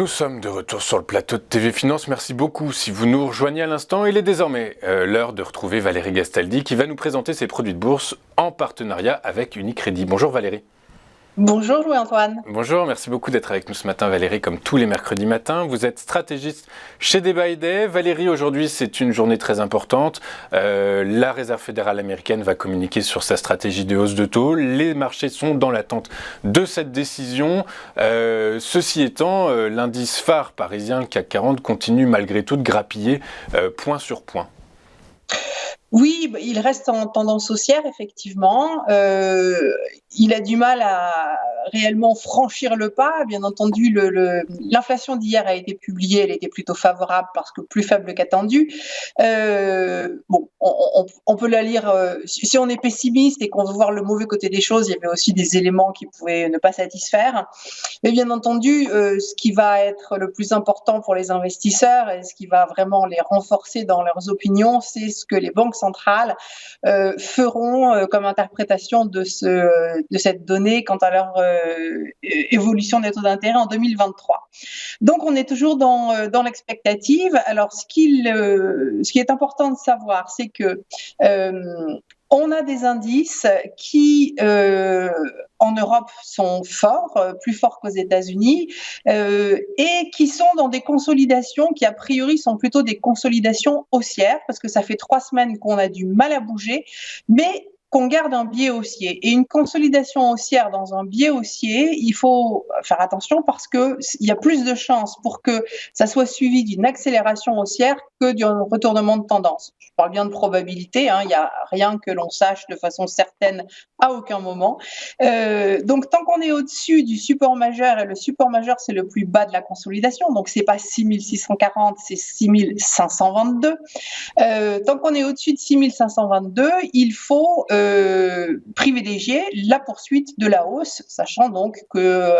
Nous sommes de retour sur le plateau de TV Finance. Merci beaucoup si vous nous rejoignez à l'instant. Il est désormais l'heure de retrouver Valérie Gastaldi qui va nous présenter ses produits de bourse en partenariat avec Unicredit. Bonjour Valérie. Bonjour Louis-Antoine. Bonjour, merci beaucoup d'être avec nous ce matin Valérie, comme tous les mercredis matins. Vous êtes stratégiste chez Day by Day. Valérie, aujourd'hui c'est une journée très importante. La Réserve fédérale américaine va communiquer sur sa stratégie de hausse de taux. Les marchés sont dans l'attente de cette décision. Ceci étant, l'indice phare parisien CAC 40 continue malgré tout de grappiller point sur point. Oui, il reste en tendance haussière, effectivement. Il a du mal à réellement franchir le pas. Bien entendu, l'inflation d'hier a été publiée, elle était plutôt favorable parce que plus faible qu'attendu. On peut la lire. Si on est pessimiste et qu'on veut voir le mauvais côté des choses, il y avait aussi des éléments qui pouvaient ne pas satisfaire. Mais bien entendu, ce qui va être le plus important pour les investisseurs et ce qui va vraiment les renforcer dans leurs opinions, c'est ce que les banques centrales feront comme interprétation de cette donnée quant à leur évolution des taux d'intérêt en 2023. Donc on est toujours dans l'expectative. Alors ce qui est important de savoir, c'est que on a des indices qui, en Europe, sont forts, plus forts qu'aux États-Unis, et qui sont dans des consolidations qui, a priori, sont plutôt des consolidations haussières, parce que ça fait 3 semaines qu'on a du mal à bouger, mais qu'on garde un biais haussier. Et une consolidation haussière dans un biais haussier, il faut faire attention parce qu'il y a plus de chances pour que ça soit suivi d'une accélération haussière que d'un retournement de tendance. Je parle bien de probabilité, il n'y a rien que l'on sache de façon certaine à aucun moment. Donc tant qu'on est au-dessus du support majeur, et le support majeur c'est le plus bas de la consolidation, donc c'est pas 6640, c'est 6522. Tant qu'on est au-dessus de 6522, il faut privilégier la poursuite de la hausse, sachant donc que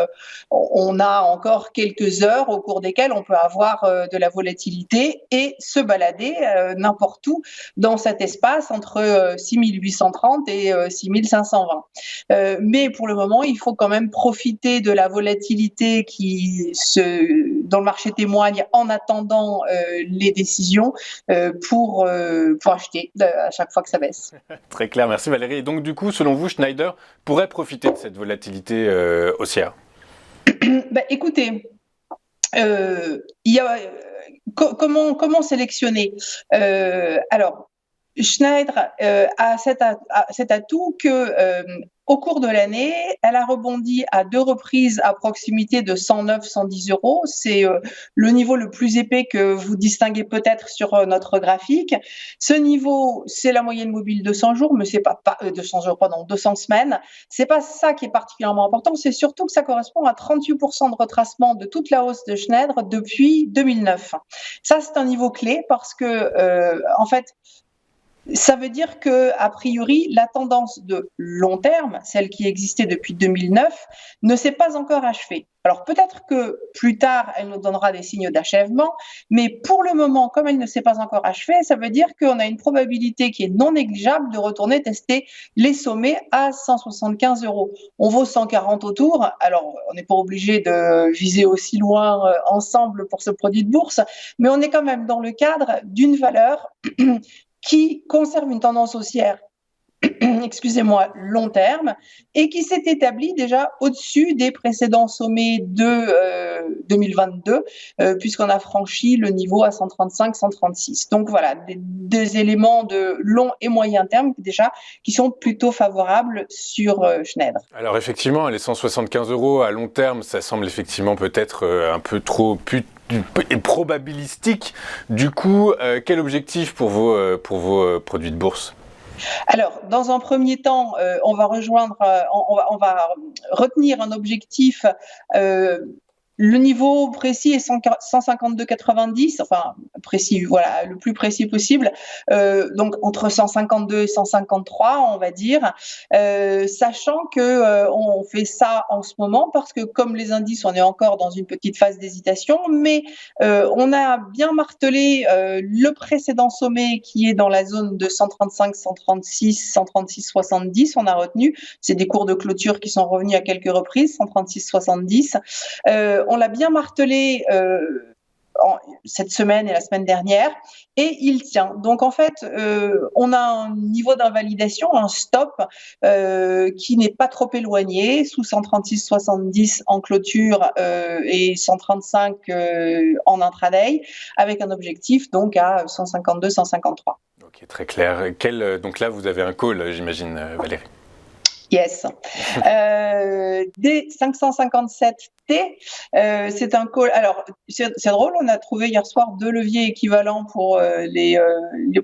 on a encore quelques heures au cours desquelles on peut avoir de la volatilité et se balader n'importe où dans cet espace entre 6830 et 6520. Mais pour le moment, il faut quand même profiter de la volatilité dont le marché témoigne en attendant les décisions pour acheter à chaque fois que ça baisse. Très clair, merci Valérie. Et donc du coup, selon vous, Schneider pourrait profiter de cette volatilité haussière? Écoutez, comment sélectionner? Alors, Schneider a cet atout que au cours de l'année, elle a rebondi à 2 reprises à proximité de 109-110 euros. C'est le niveau le plus épais que vous distinguez peut-être sur notre graphique. Ce niveau, c'est la moyenne mobile de 100 jours, mais c'est pas 200 jours, pardon, 200 semaines. C'est pas ça qui est particulièrement important. C'est surtout que ça correspond à 38% de retracement de toute la hausse de Schneider depuis 2009. Ça, c'est un niveau clé parce que, en fait, ça veut dire que, a priori, la tendance de long terme, celle qui existait depuis 2009, ne s'est pas encore achevée. Alors peut-être que plus tard, elle nous donnera des signes d'achèvement, mais pour le moment, comme elle ne s'est pas encore achevée, ça veut dire qu'on a une probabilité qui est non négligeable de retourner tester les sommets à 175 euros. On vaut 140 autour, alors on n'est pas obligé de viser aussi loin ensemble pour ce produit de bourse, mais on est quand même dans le cadre d'une valeur qui conserve une tendance haussière, long terme, et qui s'est établie déjà au-dessus des précédents sommets de 2022, puisqu'on a franchi le niveau à 135-136. Donc voilà, des éléments de long et moyen terme déjà qui sont plutôt favorables sur Schneider. Alors effectivement, les 175 euros à long terme, ça semble effectivement peut-être un peu trop probabilistique. Du coup, quel objectif pour vos produits de bourse? Alors, dans un premier temps, on va retenir un objectif. Le niveau précis est 152,90, enfin précis, voilà, le plus précis possible, donc entre 152 et 153, on va dire, sachant que on fait ça en ce moment parce que comme les indices, on est encore dans une petite phase d'hésitation, mais on a bien martelé le précédent sommet qui est dans la zone de 135, 136, 136, 70, on a retenu, c'est des cours de clôture qui sont revenus à quelques reprises, 136, 70. On l'a bien martelé cette semaine et la semaine dernière, et il tient. Donc en fait, on a un niveau d'invalidation, un stop qui n'est pas trop éloigné, sous 136,70 en clôture et 135 en intraday, avec un objectif donc à 152, 153. Ok, très clair. Donc là, vous avez un call, j'imagine, Valérie. Yes. D557T, c'est un call. Alors, c'est drôle, on a trouvé hier soir 2 leviers équivalents pour les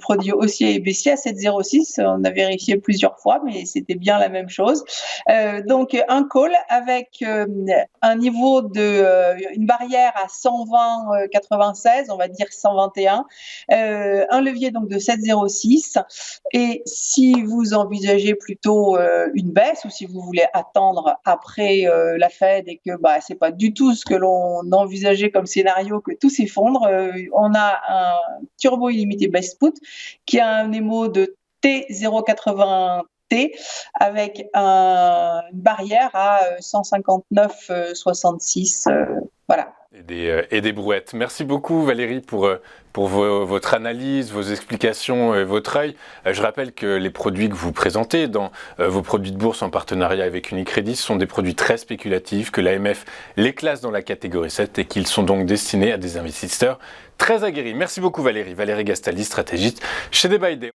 produits haussiers et baissiers à 7,06. On a vérifié plusieurs fois, mais c'était bien la même chose. Donc, un call avec un niveau une barrière à 120,96, on va dire 121. Un levier donc de 7,06. Et si vous envisagez plutôt une baisse, ou si vous voulez attendre après la Fed et que c'est pas du tout ce que l'on envisageait comme scénario, que tout s'effondre, on a un turbo illimité baisse put qui a un émo de T0,80 avec une barrière à 159,66. Voilà. Et des brouettes. Merci beaucoup Valérie pour votre analyse, vos explications et votre œil. Je rappelle que les produits que vous présentez dans vos produits de bourse en partenariat avec Unicredit sont des produits très spéculatifs, que l'AMF les classe dans la catégorie 7 et qu'ils sont donc destinés à des investisseurs très aguerris. Merci beaucoup Valérie. Valérie Gastaldi, stratégiste chez Day by Day.